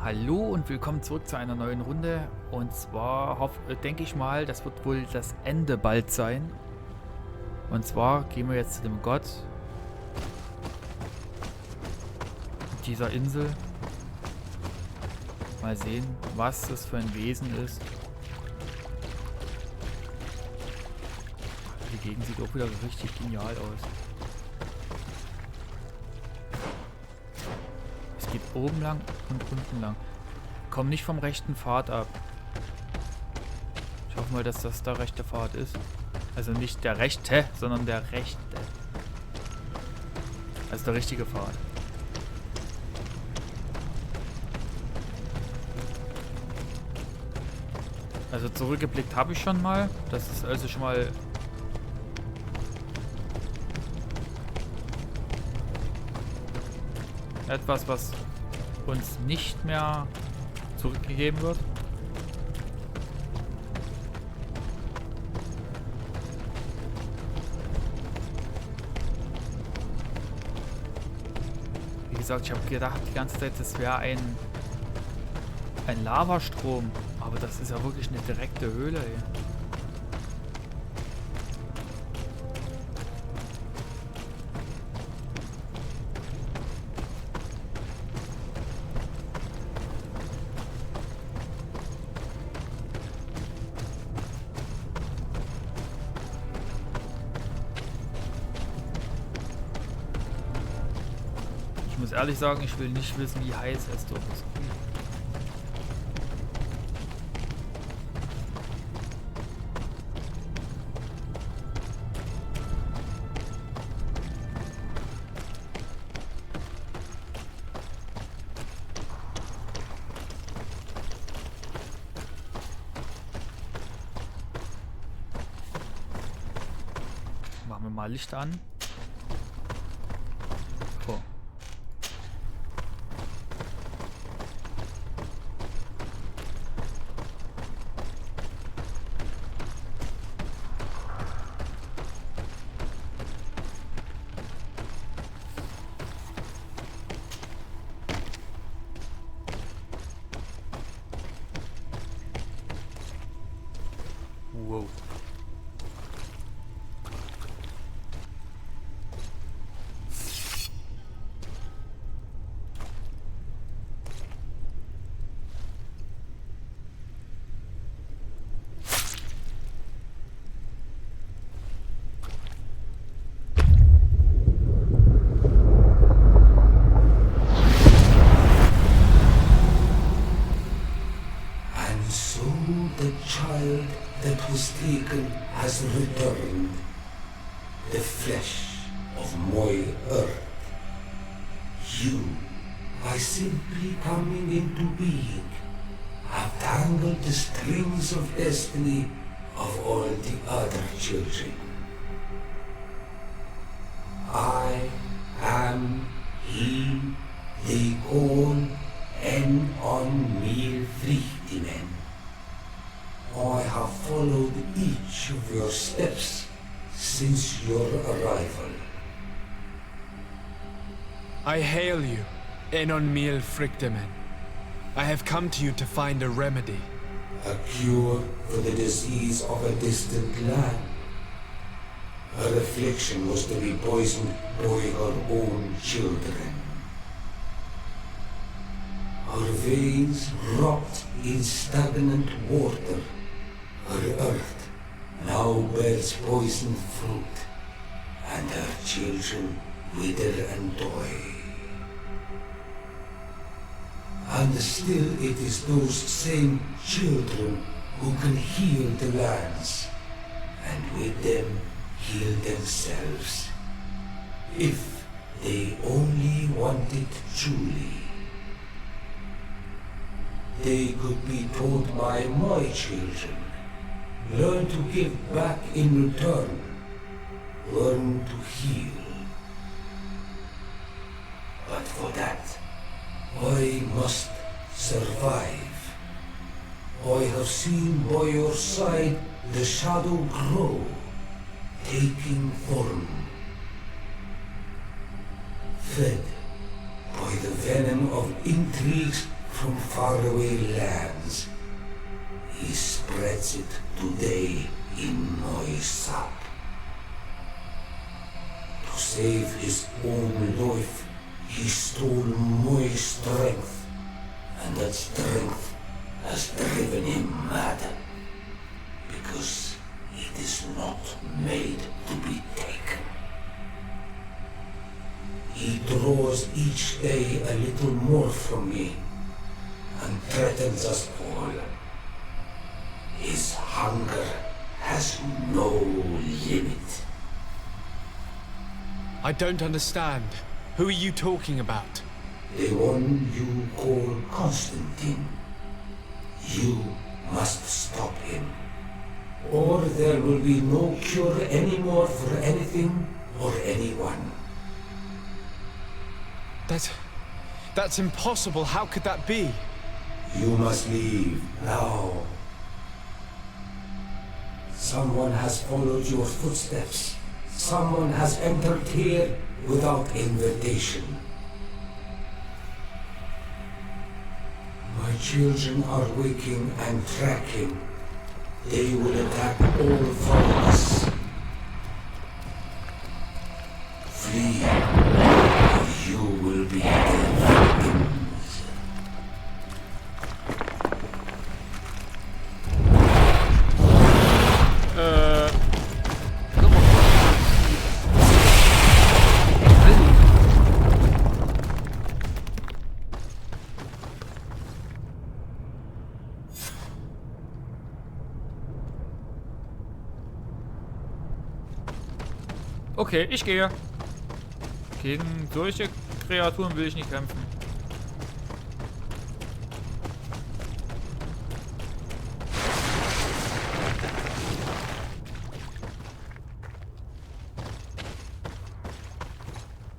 Hallo und willkommen zurück zu einer neuen Runde. Und zwar denke ich mal, das wird wohl das Ende bald sein. Und zwar gehen wir jetzt zu dem Gott dieser Insel. Mal sehen, was das für ein Wesen ist. Die Gegend sieht auch wieder richtig genial aus. Es geht oben lang und unten lang. Komm nicht vom rechten Pfad ab. Ich hoffe mal, dass das der rechte Pfad ist. Also nicht der rechte, sondern der rechte. Also der richtige Pfad. Also zurückgeblickt habe ich schon mal. Das ist also schon mal etwas, was uns nicht mehr zurückgegeben wird. Wie gesagt, ich habe gedacht die ganze Zeit, das wäre ein Lavastrom, aber das ist ja wirklich eine direkte Höhle hier. Ich muss ehrlich sagen, ich will nicht wissen, wie heiß es dort ist. Machen wir mal Licht an. Oh. Wow. The child that was taken has returned, the flesh of my earth. You, by simply coming into being, have tangled the strings of destiny of all the other children. I am he they call E084 frichtimen. I have followed each of your steps since your arrival. I hail you, E084 frichtimen. I have come to you to find a remedy. A cure for the disease of a distant land. Her affliction was to be poisoned by her own children. Her veins rot in stagnant water. Her earth now bears poisoned fruit, and her children wither and die. And still it is those same children who can heal the lands, and with them heal themselves, if they only want it truly. They could be taught by my children, learn to give back in return, learn to heal. But for that, I must survive. I have seen by your side the shadow grow, taking form. Fed by the venom of intrigues from faraway lands. He spreads it today in Moisap. To save his own life, he stole my strength, and that strength has driven him mad. Because it is not made to be taken. He draws each day a little more from me, and threatens us all. His hunger has no limit. I don't understand. Who are you talking about? The one you call Constantine. You must stop him, or there will be no cure anymore for anything or anyone. That's impossible. How could that be? You must leave now. Someone has followed your footsteps. Someone has entered here without invitation. My children are waking and tracking. They will attack all four of us. Flee, or you will be their victims. Okay, ich gehe. Gegen solche Kreaturen will ich nicht kämpfen.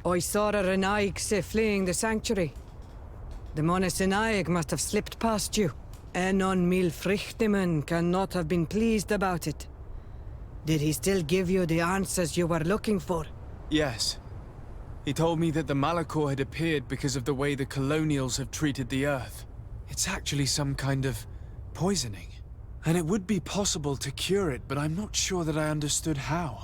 I saw a Renaig fleeing the sanctuary. The Monasenaig must have slipped past you. Enon mil frichtimen cannot have been pleased about it. Did he still give you the answers you were looking for? Yes. He told me that the Malachor had appeared because of the way the colonials have treated the Earth. It's actually some kind of poisoning. And it would be possible to cure it, but I'm not sure that I understood how.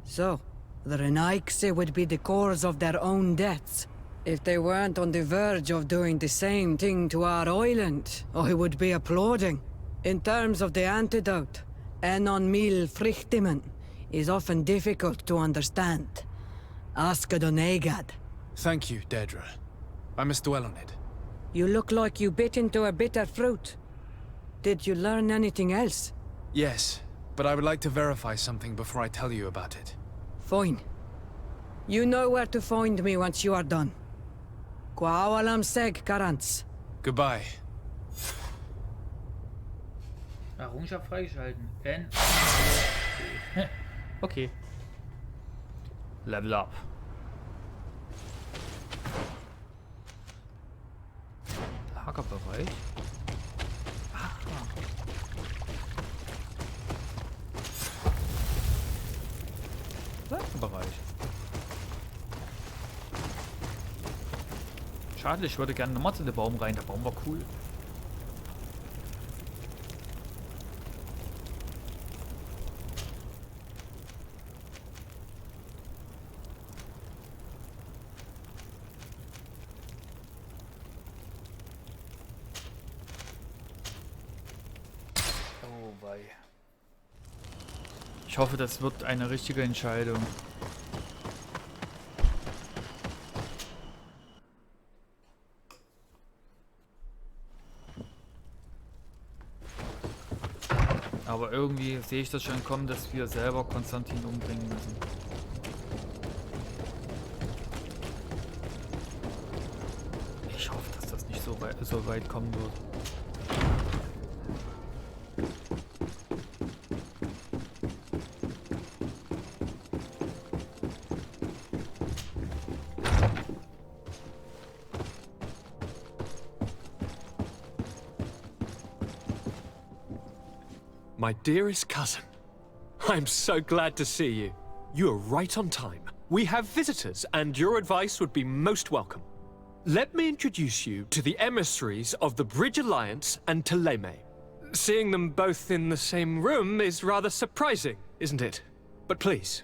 So, the Renaigse would be the cause of their own deaths. If they weren't on the verge of doing the same thing to our island, I would be applauding. In terms of the antidote, Enon mil frichtimen is often difficult to understand. Ask Adonegad. Thank you, Dedra. I must dwell on it. You look like you bit into a bitter fruit. Did you learn anything else? Yes, but I would like to verify something before I tell you about it. Fine. You know where to find me once you are done. Kwawalam seg, Karants. Goodbye. Errungenschaft freigeschalten. N. Okay. Level up. Lagerbereich. Lagerbereich. Schade, ich würde gerne nochmal zu dem Baum rein. Der Baum war cool. Ich hoffe, das wird eine richtige Entscheidung. Aber irgendwie sehe ich das schon kommen, dass wir selber Konstantin umbringen müssen. Ich hoffe, dass das nicht so weit kommen wird. My dearest cousin, I'm so glad to see you. You are right on time. We have visitors, and your advice would be most welcome. let me introduce you to the emissaries of the Bridge Alliance and Teleme. Seeing them both in the same room is rather surprising, isn't it? But please,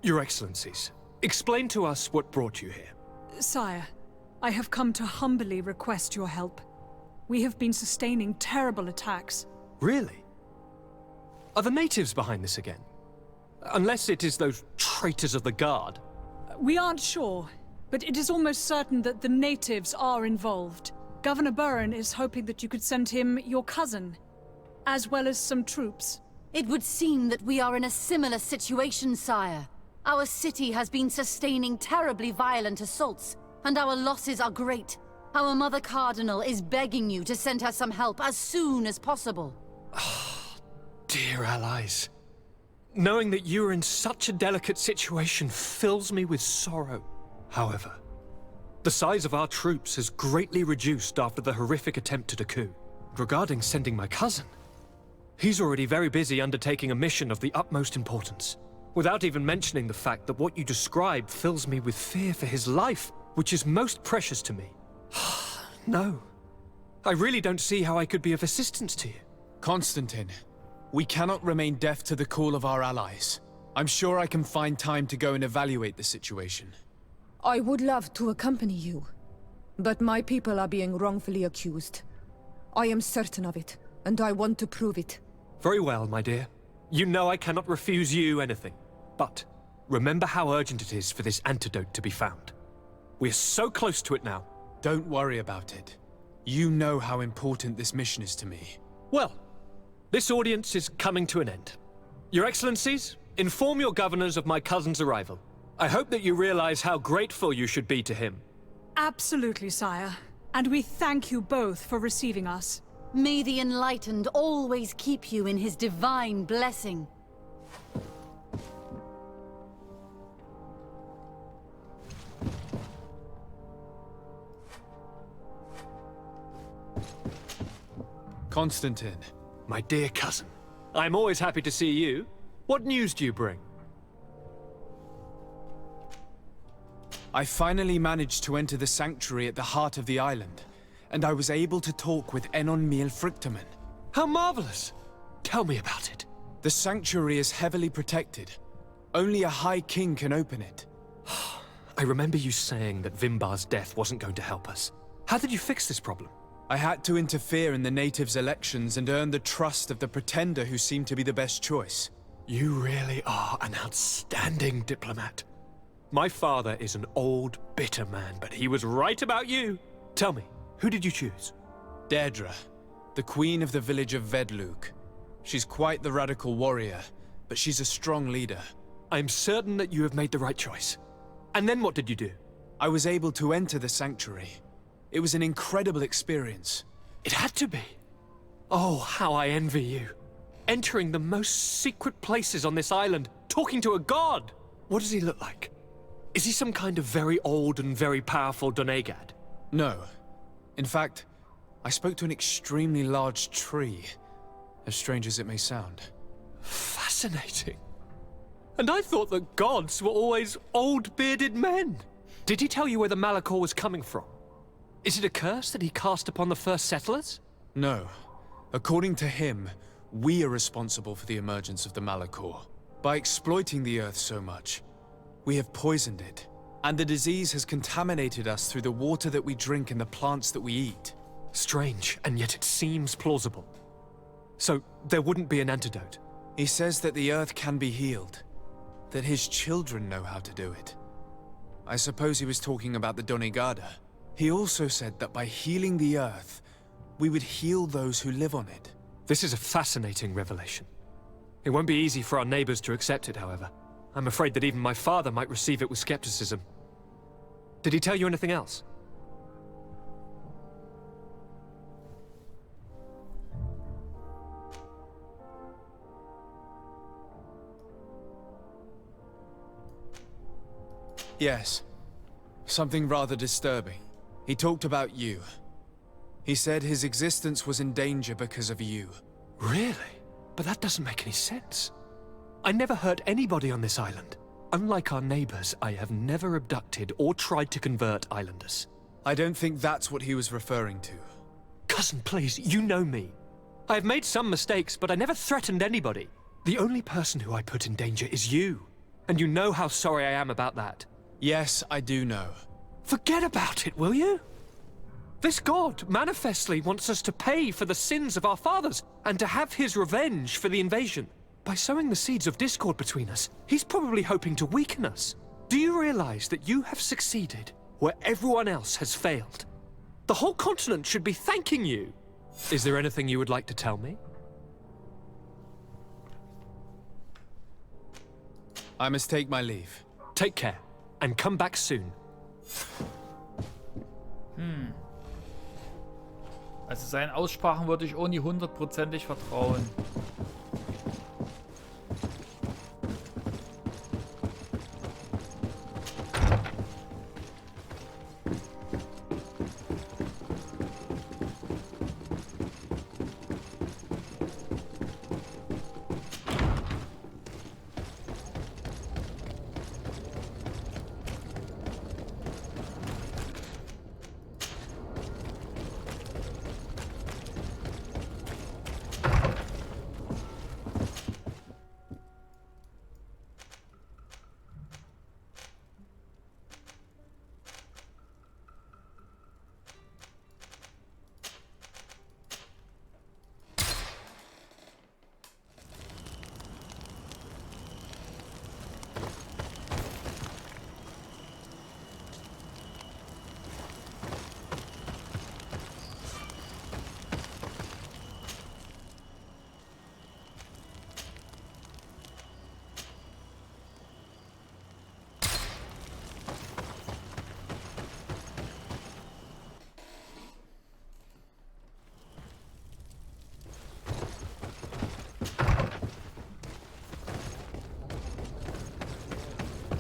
Your Excellencies, explain to us what brought you here. Sire, I have come to humbly request your help. We have been sustaining terrible attacks. Really? Are the natives behind this again? Unless it is those traitors of the Guard. We aren't sure, but it is almost certain that the natives are involved. Governor Burren is hoping that you could send him your cousin, as well as some troops. It would seem that we are in a similar situation, sire. Our city has been sustaining terribly violent assaults, and our losses are great. Our Mother Cardinal is begging you to send her some help as soon as possible. Dear allies, knowing that you are in such a delicate situation fills me with sorrow. However, the size of our troops has greatly reduced after the horrific attempt at a coup. Regarding sending my cousin, he's already very busy undertaking a mission of the utmost importance, without even mentioning the fact that what you describe fills me with fear for his life, which is most precious to me. No, I really don't see how I could be of assistance to you. Constantine, we cannot remain deaf to the call of our allies. I'm sure I can find time to go and evaluate the situation. I would love to accompany you, but my people are being wrongfully accused. I am certain of it, and I want to prove it. Very well, my dear. You know I cannot refuse you anything. But remember how urgent it is for this antidote to be found. We're so close to it now. Don't worry about it. You know how important this mission is to me. Well, this audience is coming to an end. Your Excellencies, inform your governors of my cousin's arrival. I hope that you realize how grateful you should be to him. Absolutely, sire. And we thank you both for receiving us. May the Enlightened always keep you in his divine blessing. Constantine. My dear cousin, I'm always happy to see you. What news do you bring? I finally managed to enter the sanctuary at the heart of the island, and I was able to talk with frichtimen. How marvelous! Tell me about it. The sanctuary is heavily protected. Only a High King can open it. I remember you saying that Vimbar's death wasn't going to help us. How did you fix this problem? I had to interfere in the natives' elections and earn the trust of the pretender who seemed to be the best choice. You really are an outstanding diplomat. My father is an old, bitter man, but he was right about you. Tell me, who did you choose? Deirdre, the queen of the village of Vedluk. She's quite the radical warrior, but she's a strong leader. I'm certain that you have made the right choice. And then what did you do? I was able to enter the sanctuary. It was an incredible experience. It had to be. Oh, how I envy you. Entering the most secret places on this island, talking to a god. What does he look like? Is he some kind of very old and very powerful Donegad? No. In fact, I spoke to an extremely large tree, as strange as it may sound. Fascinating. And I thought that gods were always old bearded men. Did he tell you where the Malachor was coming from? Is it a curse that he cast upon the first settlers? No. According to him, we are responsible for the emergence of the Malachor. By exploiting the Earth so much, we have poisoned it, and the disease has contaminated us through the water that we drink and the plants that we eat. Strange, and yet it seems plausible. So, there wouldn't be an antidote? He says that the Earth can be healed, that his children know how to do it. I suppose he was talking about the Donegada. He also said that by healing the Earth, we would heal those who live on it. This is a fascinating revelation. It won't be easy for our neighbors to accept it, however. I'm afraid that even my father might receive it with skepticism. Did he tell you anything else? Yes. Something rather disturbing. He talked about you. He said his existence was in danger because of you. Really? But that doesn't make any sense. I never hurt anybody on this island. Unlike our neighbors, I have never abducted or tried to convert islanders. I don't think that's what he was referring to. Cousin, please, you know me. I have made some mistakes, but I never threatened anybody. The only person who I put in danger is you. And you know how sorry I am about that. Yes, I do know. Forget about it, will you? This god manifestly wants us to pay for the sins of our fathers and to have his revenge for the invasion. By sowing the seeds of discord between us, he's probably hoping to weaken us. Do you realize that you have succeeded where everyone else has failed? The whole continent should be thanking you. Is there anything you would like to tell me? I must take my leave. Take care, and come back soon. Also seinen Aussprachen würde ich auch nie 100%ig vertrauen.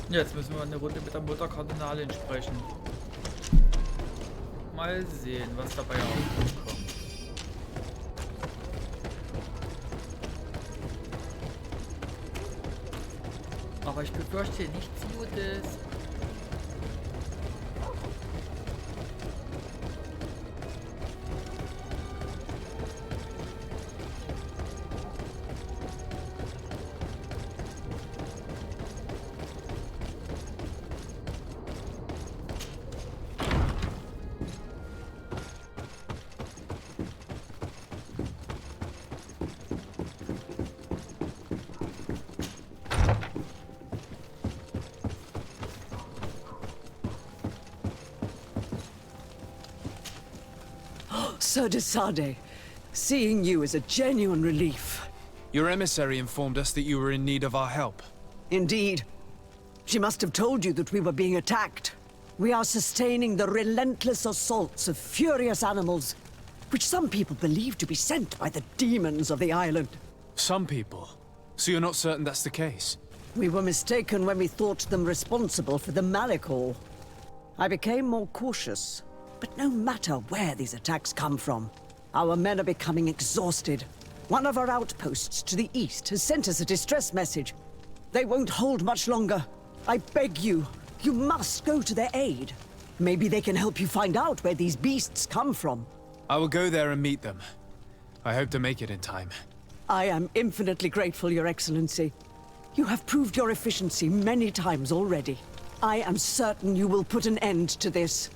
Jetzt müssen wir eine Runde mit der Mutterkardinalin sprechen. Mal sehen, was dabei rauskommt. Aber ich befürchte nichts Gutes. Sir de Sade, seeing you is a genuine relief. Your emissary informed us that you were in need of our help. Indeed. She must have told you that we were being attacked. We are sustaining the relentless assaults of furious animals, which some people believe to be sent by the demons of the island. Some people? So you're not certain that's the case? We were mistaken when we thought them responsible for the Malachor. I became more cautious. But no matter where these attacks come from, our men are becoming exhausted. One of our outposts to the east has sent us a distress message. They won't hold much longer. I beg you, you must go to their aid. Maybe they can help you find out where these beasts come from. I will go there and meet them. I hope to make it in time. I am infinitely grateful, Your Excellency. You have proved your efficiency many times already. I am certain you will put an end to this.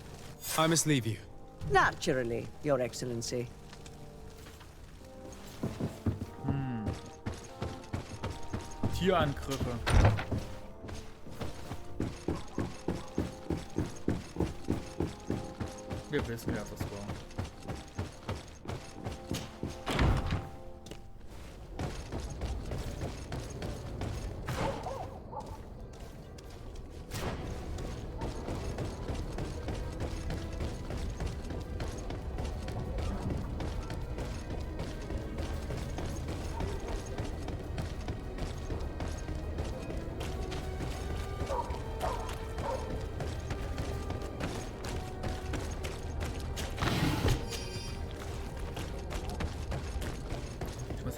I must leave you. Naturally, Your Excellency. Tierangriffe. Wir wissen ja, was war.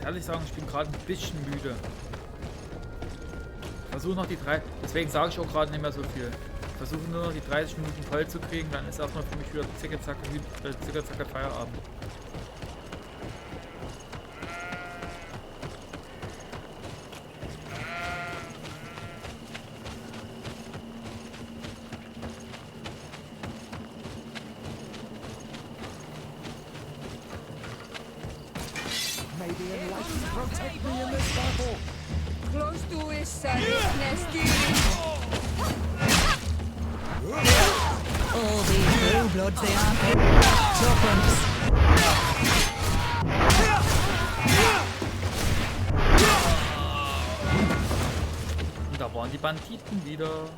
Ehrlich sagen, ich bin gerade ein bisschen müde. Versuche noch die 3. Deswegen sage ich auch gerade nicht mehr so viel. versuche nur noch die 30 Minuten voll zu kriegen, dann ist erstmal für mich wieder zicke Feierabend. Close to his nasty. All these blue bloods, they aren't serpents. Und da waren die Banditen wieder.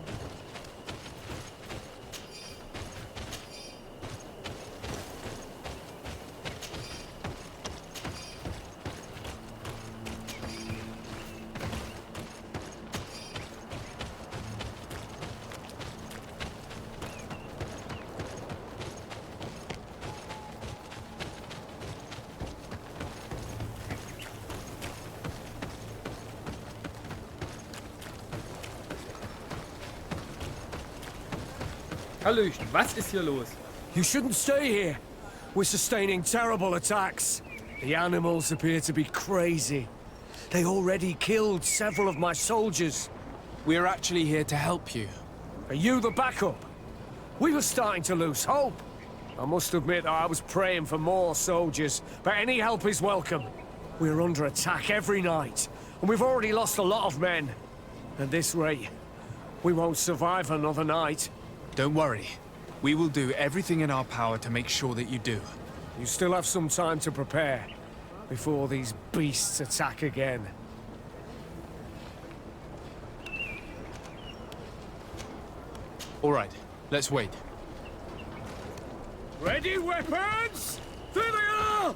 Hallöchen, was ist hier los? You shouldn't stay here. We're sustaining terrible attacks. The animals appear to be crazy. They already killed several of my soldiers. We're actually here to help you. Are you the backup? We were starting to lose hope. I must admit I was praying for more soldiers, but any help is welcome. We're under attack every night, and we've already lost a lot of men. At this rate, we won't survive another night. Don't worry. We will do everything in our power to make sure that you do. You still have some time to prepare before these beasts attack again. All right, let's wait. Ready, weapons? There they are!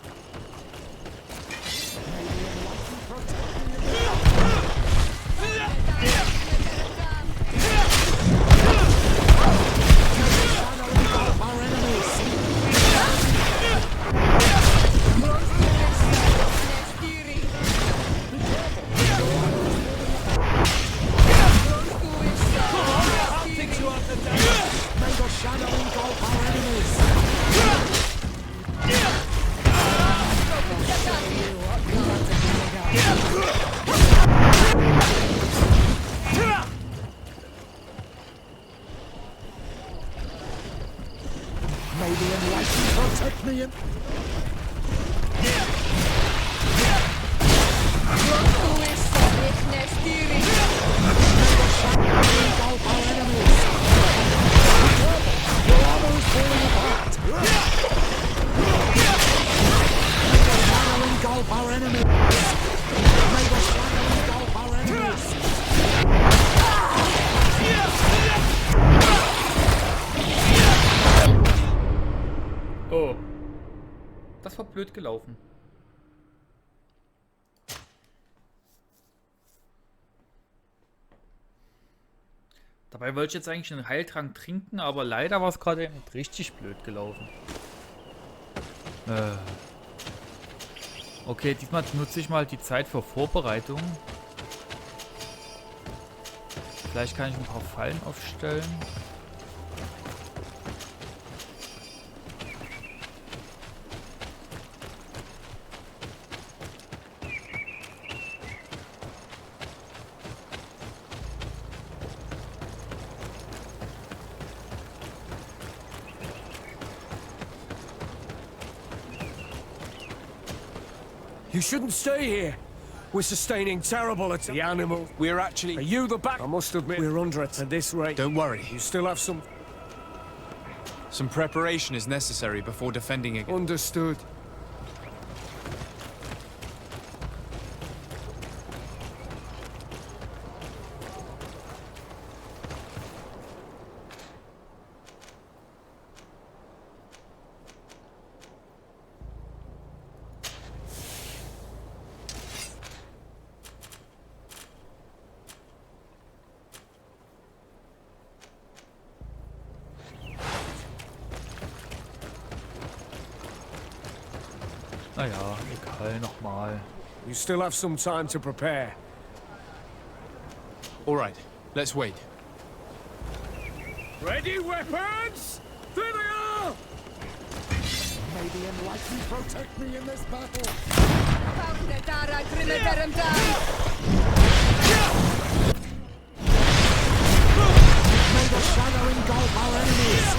Oh, das war blöd gelaufen. Dabei wollte ich jetzt eigentlich einen Heiltrank trinken, aber leider war es gerade richtig blöd gelaufen. Okay, diesmal nutze ich mal die Zeit für Vorbereitung. Vielleicht kann ich ein paar Fallen aufstellen. You shouldn't stay here. We're sustaining terrible attacks. The animal. We're actually... Are you the back? I must admit, we're under it at this rate. Don't worry. You still have some... Some preparation is necessary before defending again. Understood. Naja, egal, nochmal. You still have some time to prepare. All right, let's wait. Ready, weapons? There they are! May the enlightened protect me in this battle. May the shadow engulf our enemies.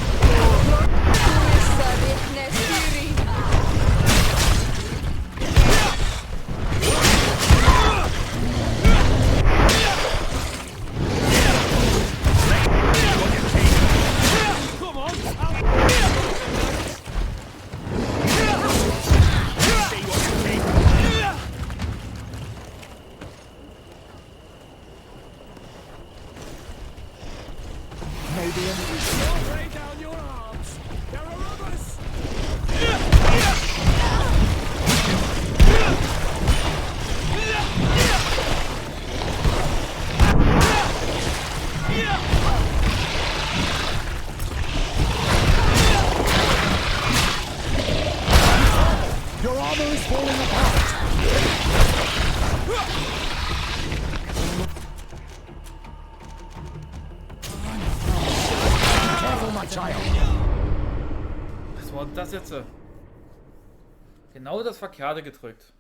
Lay down your arms. There are others. Your armor is falling apart. Careful, my child. Was war denn das jetzt? Genau das Verkehrte gedrückt.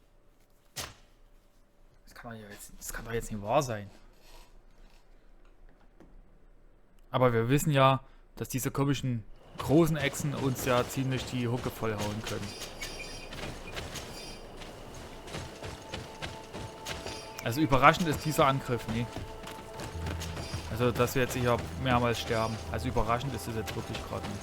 Das kann doch jetzt nicht wahr sein. Aber wir wissen ja, dass diese komischen großen Echsen uns ja ziemlich die Hucke vollhauen können. Also überraschend ist dieser Angriff, nee. Also, dass wir jetzt hier mehrmals sterben. Also überraschend ist es jetzt wirklich gerade nicht.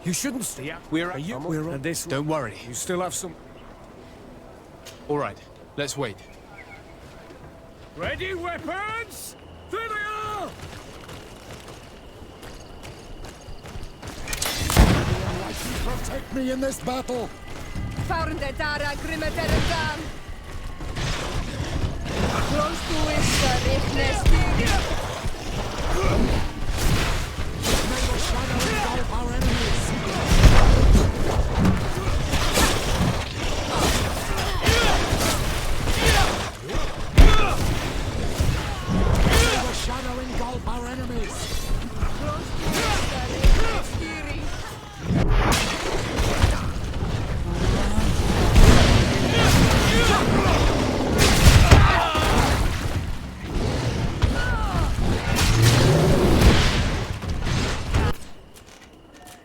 You shouldn't stay. We're on this. Don't worry. You still have some. All right, let's wait. Ready, weapons? There they are! May the enlightened protect me in this battle. May the shadow engulf our enemies. May the shadow engulf our enemies.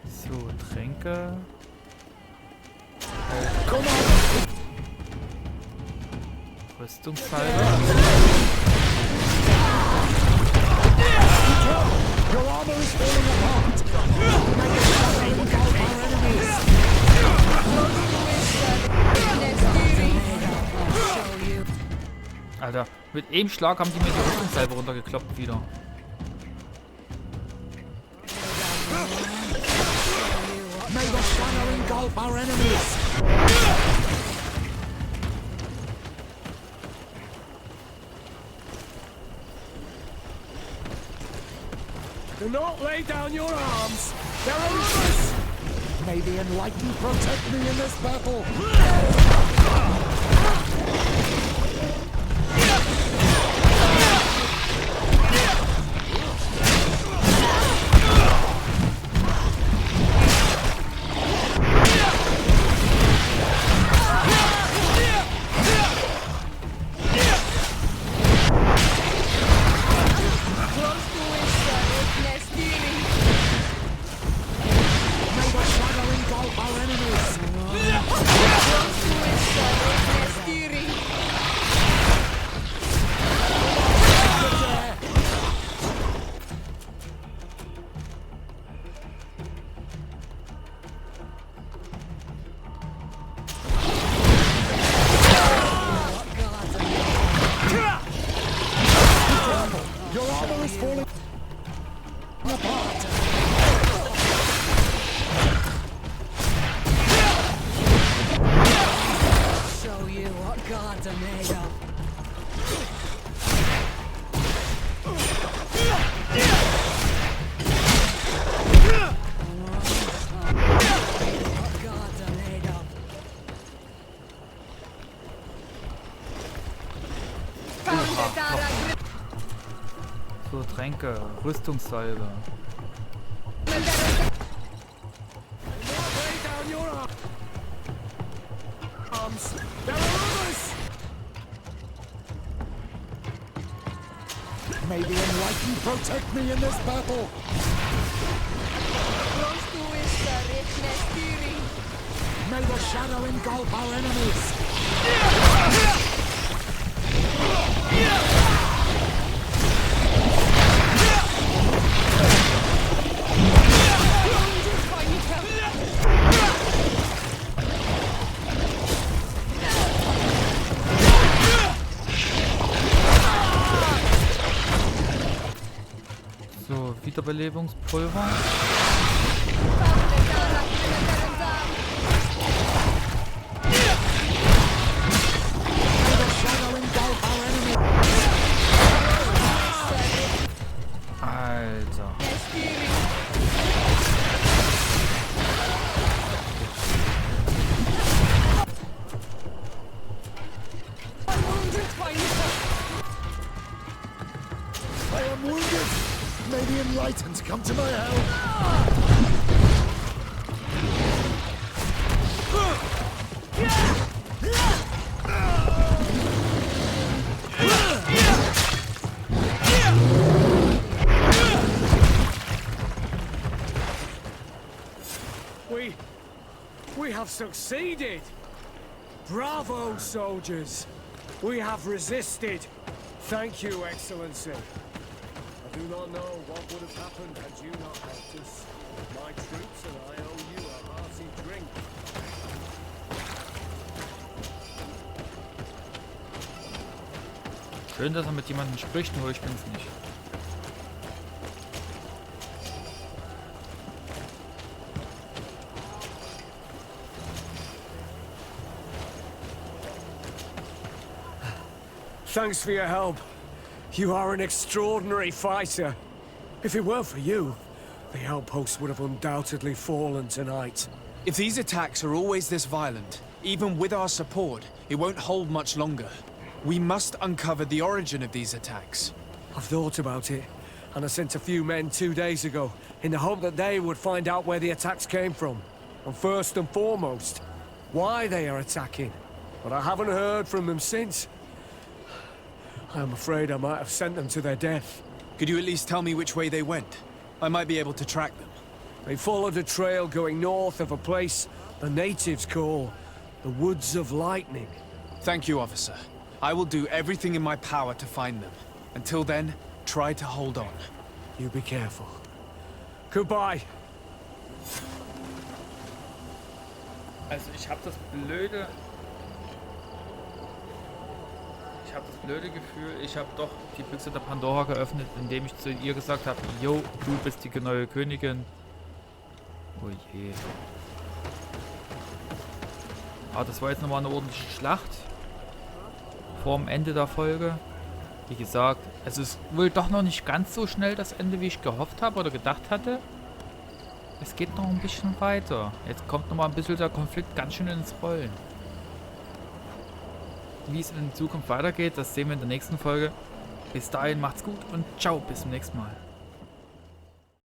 So, Tränke. Rüstungshalber. Your armor is falling apart. May the shadow engulf our enemies. Alter, mit einem Schlag haben die mir die Rüstungshalber runtergekloppt wieder. May the shadow engulf our enemies. Do not lay down your arms. There are others. May the enlightened protect me in this battle. May the shadow engulf our enemies. Tränke, Rüstungssalbe. May the Enlightened protect me in this battle! May the shadow engulf our enemies! So, Wiederbelebungspulver. Alter. I am wounded! May the Enlightened come to my help! We have succeeded! Bravo, soldiers! We have resisted! Thank you, Excellency. I do not know what would have happened had you not helped us. My troops and I owe you a hearty drink. Schön, dass er mit jemandem spricht, nur ich bin's nicht. Thanks for your help. You are an extraordinary fighter. If it weren't for you, the outpost would have undoubtedly fallen tonight. If these attacks are always this violent, even with our support, it won't hold much longer. We must uncover the origin of these attacks. I've thought about it, and I sent a few men 2 days ago, in the hope that they would find out where the attacks came from. And first and foremost, why they are attacking. But I haven't heard from them since. I'm afraid I might have sent them to their death. Could you at least tell me which way they went? I might be able to track them. They followed a trail going north of a place the natives call the Woods of Lightning. Thank you, officer. I will do everything in my power to find them. Until then, try to hold on. You be careful. Goodbye. Also ich habe das blöde Gefühl, ich habe doch die Büchse der Pandora geöffnet, indem ich zu ihr gesagt habe, yo, du bist die neue Königin. Oh je. Aber das war jetzt nochmal eine ordentliche Schlacht. Vorm Ende der Folge. Wie gesagt, es ist wohl doch noch nicht ganz so schnell das Ende, wie ich gehofft habe oder gedacht hatte. Es geht noch ein bisschen weiter. Jetzt kommt nochmal ein bisschen der Konflikt ganz schön ins Rollen. Wie es in Zukunft weitergeht, das sehen wir in der nächsten Folge. Bis dahin macht's gut und ciao, bis zum nächsten Mal.